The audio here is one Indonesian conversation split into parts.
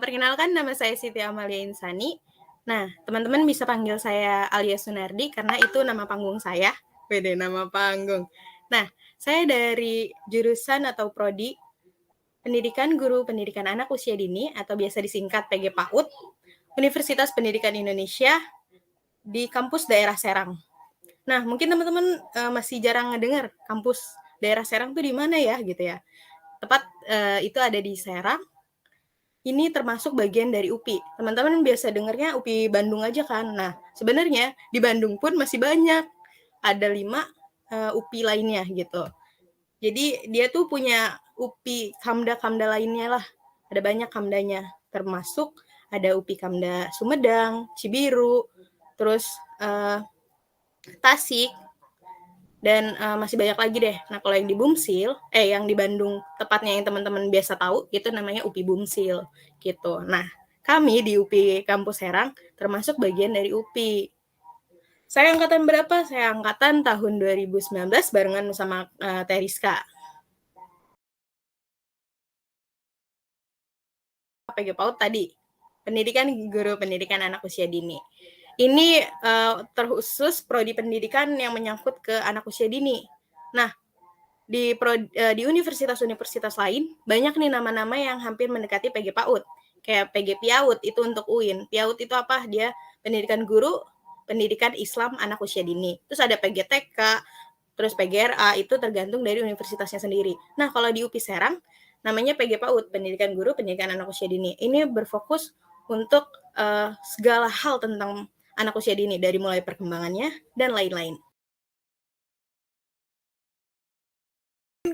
Perkenalkan nama saya Siti Amalia Insani. Nah, teman-teman bisa panggil saya Alia Sunardi karena itu nama panggung saya. Beda nama panggung. Nah, saya dari jurusan atau prodi Pendidikan Guru Pendidikan Anak Usia Dini atau biasa disingkat PG PAUD, Universitas Pendidikan Indonesia di kampus daerah Serang. Nah, mungkin teman-teman masih jarang ngedengar kampus daerah Serang tuh di mana ya gitu ya. Tepat itu ada di Serang. Ini termasuk bagian dari UPI. Teman-teman biasa dengarnya UPI Bandung aja kan. Nah, sebenarnya di Bandung pun masih banyak. Ada 5 UPI lainnya gitu. Jadi dia tuh punya UPI Kamda-Kamda lainnya lah. Ada banyak Kamdanya. Termasuk ada UPI Kamda Sumedang, Cibiru, terus Tasik, dan masih banyak lagi deh. Nah, kalau yang di Bumsil, yang di Bandung, tepatnya yang teman-teman biasa tahu, itu namanya UPI Bumsil, gitu. Nah, kami di UPI Kampus Serang termasuk bagian dari UPI. Saya angkatan berapa? Saya angkatan tahun 2019 barengan sama Teriska. PG PAUD tadi, Pendidikan Guru Pendidikan Anak Usia Dini. Ini terkhusus prodi pendidikan yang menyangkut ke anak usia dini. Nah, di universitas-universitas lain banyak nih nama-nama yang hampir mendekati PG PAUD. Kayak PG PIAUD itu untuk UIN. PIAUD itu apa? Dia pendidikan guru, pendidikan Islam anak usia dini. Terus ada PGTK, terus PGRA, itu tergantung dari universitasnya sendiri. Nah, kalau di UPI Serang namanya PG PAUD, pendidikan guru, pendidikan anak usia dini. Ini berfokus untuk segala hal tentang anak usia dini, dari mulai perkembangannya dan lain-lain.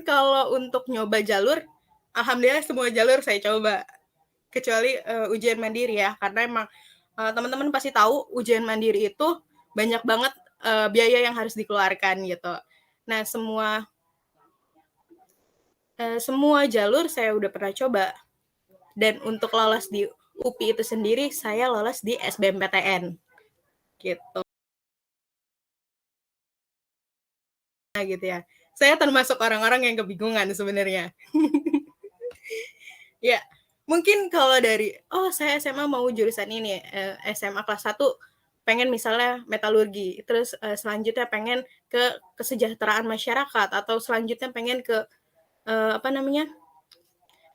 Kalau untuk nyoba jalur, alhamdulillah semua jalur saya coba. Kecuali ujian mandiri ya, karena emang teman-teman pasti tahu ujian mandiri itu banyak banget biaya yang harus dikeluarkan gitu. Nah, semua jalur saya udah pernah coba. Dan untuk lolos di UPI itu sendiri, saya lolos di SBMPTN. Gitu. Nah, gitu ya. Saya termasuk orang-orang yang kebingungan sebenarnya. Ya, mungkin kalau dari, saya SMA mau jurusan ini, SMA kelas 1 pengen misalnya metalurgi, terus selanjutnya pengen ke kesejahteraan masyarakat, atau selanjutnya pengen ke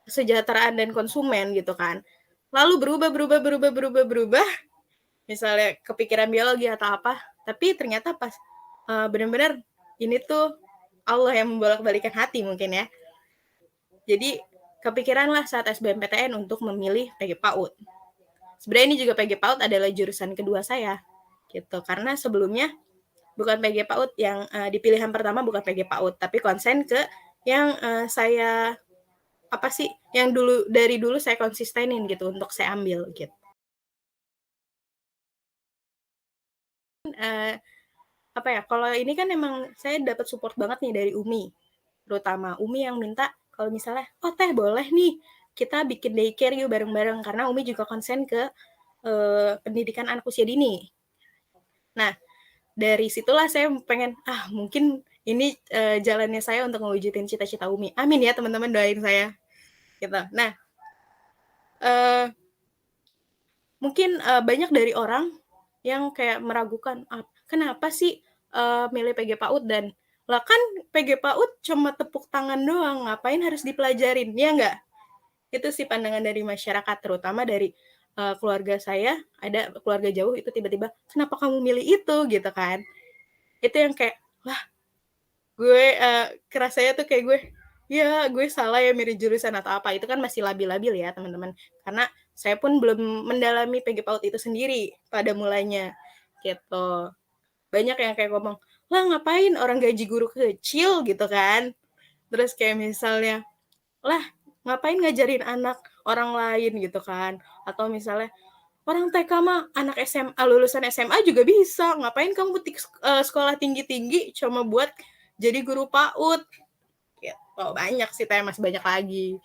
kesejahteraan dan konsumen gitu kan. Lalu berubah, misalnya kepikiran biologi atau apa, tapi ternyata pas benar-benar ini tuh Allah yang membolak-balikan hati mungkin ya. Jadi kepikiranlah saat SBMPTN untuk memilih PG PAUD. Sebenarnya ini juga PG PAUD adalah jurusan kedua saya, gitu. Karena sebelumnya bukan PG PAUD yang di pilihan pertama, bukan PG PAUD, tapi konsen ke yang saya yang dari dulu saya konsistenin gitu untuk saya ambil gitu. Kalau ini kan emang saya dapat support banget nih dari UMI, terutama UMI yang minta kalau misalnya, teh boleh nih kita bikin daycare yuk bareng-bareng, karena UMI juga konsen ke pendidikan anak usia dini. Nah, dari situlah saya pengen, mungkin ini jalannya saya untuk mewujudin cita-cita UMI. Amin ya teman-teman, doain saya. Gitu. Nah, mungkin banyak dari orang yang kayak meragukan, kenapa sih milih PG PAUD, dan lah kan PG PAUD cuma tepuk tangan doang, ngapain harus dipelajarin, ya enggak? Itu sih pandangan dari masyarakat, terutama dari keluarga saya, ada keluarga jauh itu tiba-tiba, kenapa kamu milih itu gitu kan. Itu yang kayak, wah, gue kerasanya tuh kayak gue salah ya milih jurusan atau apa. Itu kan masih labil-labil ya teman-teman, karena saya pun belum mendalami PG PAUD itu sendiri pada mulanya gitu. Banyak yang kayak ngomong, lah ngapain orang gaji guru kecil gitu kan. Terus kayak misalnya, lah ngapain ngajarin anak orang lain gitu kan. Atau misalnya, orang TK mah anak SMA, lulusan SMA juga bisa, ngapain kamu sekolah tinggi-tinggi cuma buat jadi guru PAUD gitu. Banyak sih, masih banyak lagi.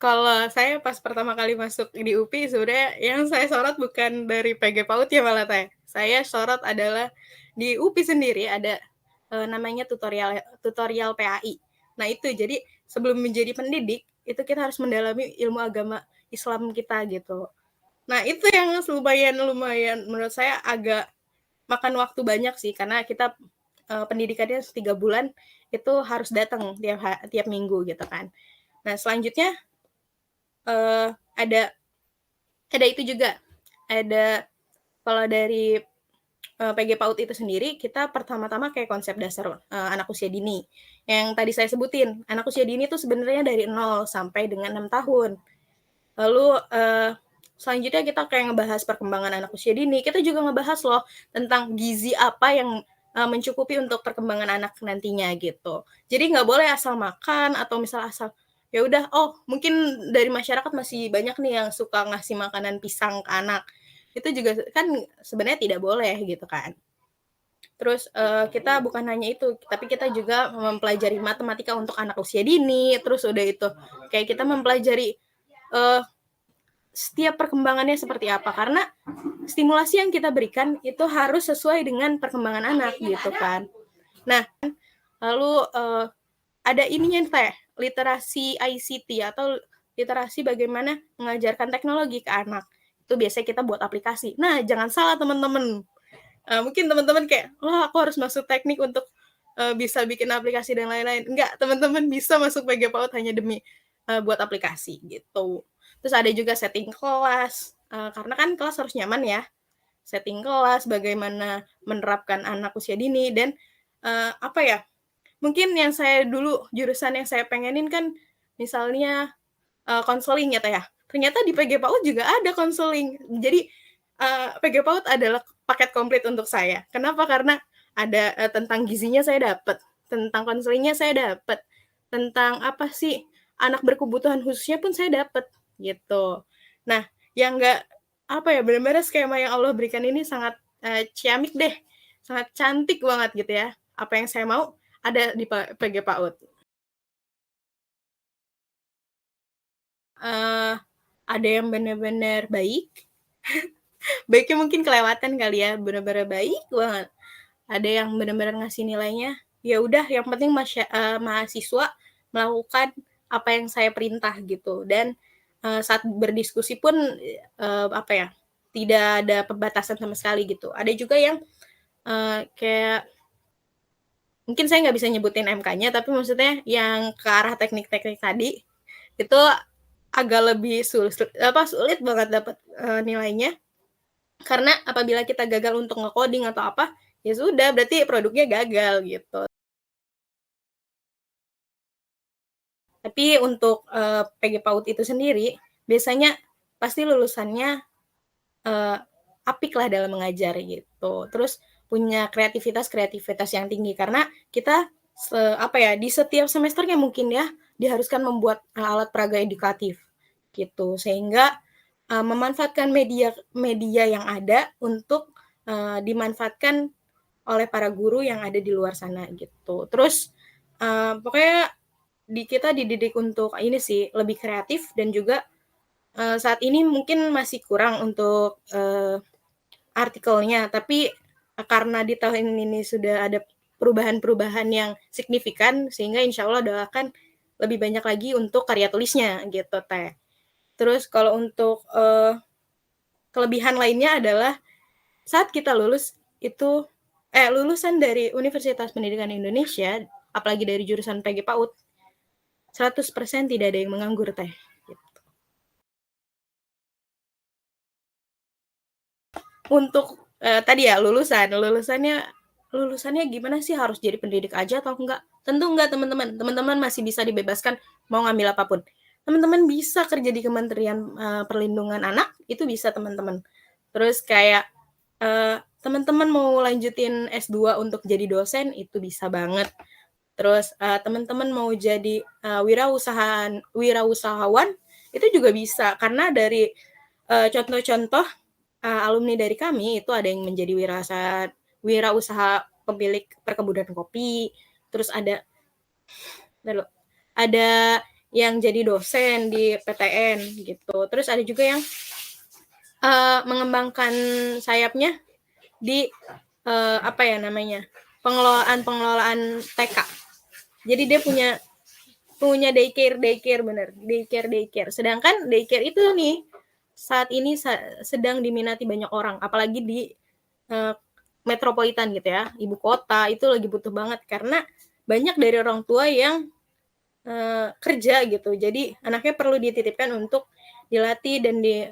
Kalau saya pas pertama kali masuk di UPI, sebenarnya yang saya sorot bukan dari PG PAUD ya malah teh. Saya sorot adalah di UPI sendiri ada namanya tutorial PAI. Nah itu, jadi sebelum menjadi pendidik, itu kita harus mendalami ilmu agama Islam kita gitu. Nah itu yang lumayan menurut saya agak makan waktu banyak sih, karena kita pendidikannya 3 bulan, itu harus datang tiap minggu gitu kan. Nah selanjutnya ada itu juga, ada kalau dari PG PAUD itu sendiri, kita pertama-tama kayak konsep dasar anak usia dini. Yang tadi saya sebutin, anak usia dini itu sebenarnya dari 0 sampai dengan 6 tahun. Lalu selanjutnya kita kayak ngebahas perkembangan anak usia dini. Kita juga ngebahas loh tentang gizi apa yang mencukupi untuk perkembangan anak nantinya gitu. Jadi nggak boleh asal makan atau misal asal ya udah, oh mungkin dari masyarakat masih banyak nih yang suka ngasih makanan pisang ke anak. Itu juga kan sebenarnya tidak boleh gitu kan. Terus kita bukan hanya itu, tapi kita juga mempelajari matematika untuk anak usia dini. Terus udah itu kayak kita mempelajari setiap perkembangannya seperti apa, karena stimulasi yang kita berikan itu harus sesuai dengan perkembangan anak gitu kan. Nah lalu ada ininya teh, literasi ICT atau literasi bagaimana mengajarkan teknologi ke anak. Itu biasanya kita buat aplikasi. Nah jangan salah teman-teman, mungkin teman-teman kayak, wah aku harus masuk teknik untuk bisa bikin aplikasi dan lain-lain. Enggak, teman-teman bisa masuk PG PAUD hanya demi buat aplikasi gitu. Terus ada juga setting kelas, karena kan kelas harus nyaman ya. Setting kelas, bagaimana menerapkan anak usia dini, dan apa ya, mungkin yang saya dulu, jurusan yang saya pengenin kan misalnya konseling ya Teh ya. Ternyata di PG PAUD juga ada konseling. Jadi PG PAUD adalah paket komplit untuk saya. Kenapa? Karena ada tentang gizinya saya dapat, tentang konselingnya saya dapat, tentang apa sih anak berkebutuhan khususnya pun saya dapat gitu. Nah, yang enggak apa ya, benar-benar skema yang Allah berikan ini sangat ciamik deh, sangat cantik banget gitu ya. Apa yang saya mau ada di PG PAUD. Ada yang benar-benar baik, baiknya mungkin kelewatan kali ya, benar-benar baik banget. Ada yang benar-benar ngasih nilainya, ya udah yang penting mahasiswa melakukan apa yang saya perintah gitu. Dan saat berdiskusi pun apa ya, tidak ada pembatasan sama sekali gitu. Ada juga yang kayak mungkin saya nggak bisa nyebutin MK-nya, tapi maksudnya yang ke arah teknik-teknik tadi itu agak lebih sulit banget dapat nilainya. Karena apabila kita gagal untuk nge-coding atau apa, ya sudah berarti produknya gagal gitu. Tapi untuk PG PAUD itu sendiri, biasanya pasti lulusannya apik lah dalam mengajar gitu. Terus punya kreativitas yang tinggi, karena kita apa ya, di setiap semesternya mungkin ya, diharuskan membuat alat peraga edukatif gitu. Sehingga memanfaatkan media yang ada untuk dimanfaatkan oleh para guru yang ada di luar sana gitu. Terus pokoknya kita dididik untuk ini sih, lebih kreatif, dan juga saat ini mungkin masih kurang untuk artikelnya, tapi karena di tahun ini sudah ada perubahan-perubahan yang signifikan, sehingga insya Allah doakan lebih banyak lagi untuk karya tulisnya gitu Teh. Terus kalau untuk kelebihan lainnya adalah saat kita lulus itu lulusan dari Universitas Pendidikan Indonesia, apalagi dari jurusan PG PAUD, 100% tidak ada yang menganggur Teh. Gitu. Untuk tadi ya lulusannya gimana sih, harus jadi pendidik aja atau enggak? Tentu enggak teman-teman. Teman-teman masih bisa dibebaskan mau ngambil apapun. Teman-teman bisa kerja di Kementerian Perlindungan Anak, itu bisa teman-teman. Terus kayak teman-teman mau lanjutin S2 untuk jadi dosen, itu bisa banget. Terus teman-teman mau jadi wirausahawan, itu juga bisa. Karena dari contoh-contoh alumni dari kami itu ada yang menjadi wirausaha pemilik perkebunan kopi, terus ada yang jadi dosen di PTN gitu. Terus ada juga yang mengembangkan sayapnya di apa ya namanya, pengelolaan TK. Jadi dia punya punya daycare bener, daycare. Sedangkan daycare itu nih saat ini sedang diminati banyak orang, apalagi di metropolitan gitu ya, ibu kota itu lagi butuh banget karena banyak dari orang tua yang kerja gitu. Jadi anaknya perlu dititipkan untuk dilatih dan di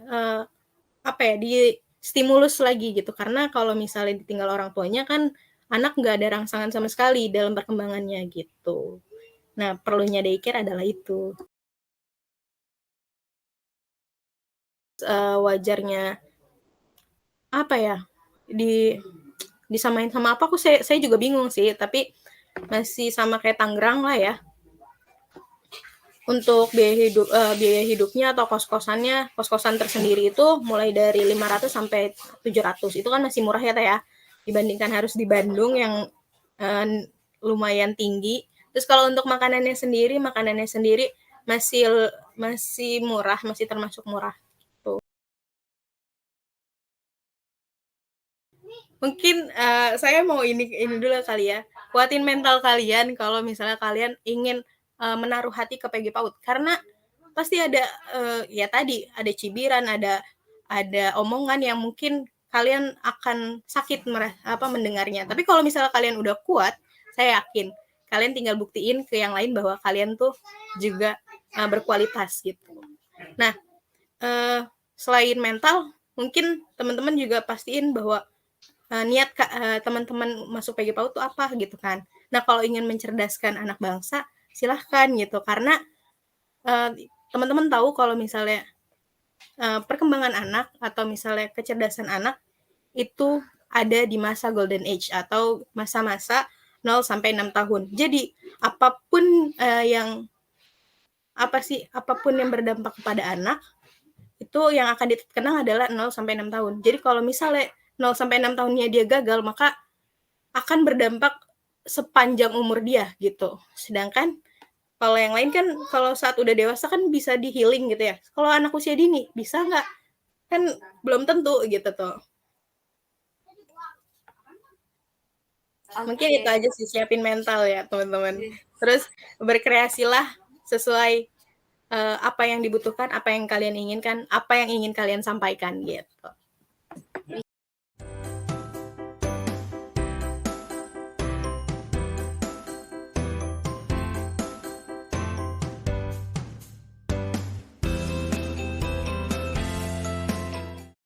stimulus lagi gitu. Karena kalau misalnya ditinggal orang tuanya kan anak nggak ada rangsangan sama sekali dalam perkembangannya gitu. Nah, perlunya daycare adalah itu. Wajarnya apa ya? Disamain sama apa? Saya juga bingung sih, tapi masih sama kayak Tangerang lah ya. Untuk biaya hidupnya atau kos-kosan tersendiri itu mulai dari 500 sampai 700. Itu kan masih murah ya Teh ya, dibandingkan harus di Bandung yang lumayan tinggi. Terus kalau untuk makanannya sendiri masih murah, masih termasuk murah. Tuh. Mungkin saya mau ini dulu kali ya. Kuatin mental kalian kalau misalnya kalian ingin menaruh hati ke PG PAUD, karena pasti ada ya tadi ada cibiran, ada omongan yang mungkin kalian akan sakit mendengarnya. Tapi kalau misalnya kalian udah kuat, saya yakin kalian tinggal buktiin ke yang lain bahwa kalian tuh juga berkualitas gitu. Nah, selain mental, mungkin teman-teman juga pastiin bahwa niat teman-teman masuk PG PAUD tuh apa gitu kan. Nah, kalau ingin mencerdaskan anak bangsa, silahkan gitu. Karena teman-teman tahu kalau misalnya perkembangan anak atau misalnya kecerdasan anak itu ada di masa golden age atau masa-masa 0 sampai 6 tahun. Jadi apapun yang berdampak kepada anak itu yang akan dikenang adalah 0 sampai 6 tahun. Jadi kalau misalnya 0 sampai 6 tahunnya dia gagal, maka akan berdampak sepanjang umur dia gitu. Sedangkan kalau yang lain kan kalau saat udah dewasa kan bisa di healing gitu ya. Kalau anak usia dini bisa nggak? Kan belum tentu gitu tuh. Mungkin itu aja sih, siapin mental ya teman-teman. Terus berkreasilah sesuai apa yang dibutuhkan, apa yang kalian inginkan, apa yang ingin kalian sampaikan gitu.